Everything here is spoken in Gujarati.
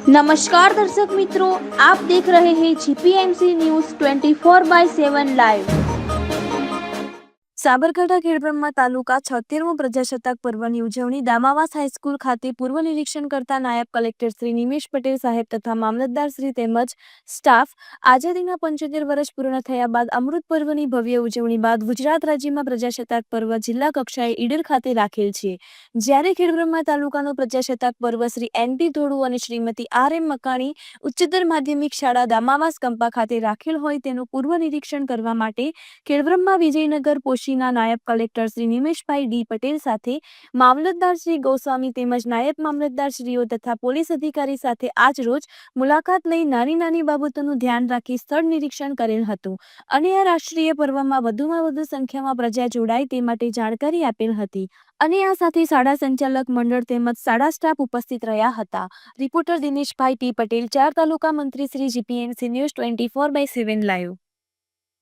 नमस्कार दर्शक मित्रों, आप देख रहे हैं GPMC news 24/7 live. Sabarkantha Khedbrahma taluka 76મો પ્રજાસત્તાક પર્વની ઉજવણી દામાવાસ હાઈસ્કૂલ ખાતે પૂર્વ નિરીક્ષણ કરતા નાયબ કલેક્ટર શ્રી નિમેશ પટેલ સાહેબ તથા મામલતદાર શ્રી તેમજ સ્ટાફ આઝાદીના 75 વર્ષ પૂર્ણ થયા બાદ અમૃત પર્વની ભવ્ય ઉજવણી બાદ ગુજરાત રાજ્યમાં પ્રજાસત્તાક પર્વ જિલ્લા કક્ષાએ ઈડર ખાતે રાખેલ છે, જ્યારે ખેડબ્રહ્મા તાલુકાનો પ્રજાસત્તાક પર્વ શ્રી એનપી ધોળુ અને શ્રીમતી આર.એમ. મકાણી ઉચ્ચતર માધ્યમિક શાળા દામાવાસ કંપા ખાતે રાખેલ હોય તેનું પૂર્વ નિરીક્ષણ કરવા માટે ખેડબ્રહ્મા વિજયનગર પોશી નાયબ કલેક્ટર શ્રી નિમેશભાઈ ડી પટેલ સાથે મામલતદાર શ્રી ગોસ્વામી તેમજ નાયબ મામલતદાર શ્રીઓ તથા પોલીસ અધિકારી સાથે આજ રોજ મુલાકાત લઈ નાની બાબતોનું ધ્યાન રાખી સ્થળ નિરીક્ષણ કરેલ હતું અને આ રાષ્ટ્રીય પર્વમાં વધુમાં વધુ સંખ્યામાં પ્રજા જોડાય તે માટે જાણકારી આપેલ હતી અને આ સાથે શાળા સંચાલક મંડળ તેમજ શાળા સ્ટાફ ઉપસ્થિત રહ્યા હતા। રિપોર્ટર દિનેશભાઈ ટી પટેલ, 4 તાલુકા મંત્રી શ્રી, જીપીએમસી ન્યૂઝ 24/7 લાઈવ।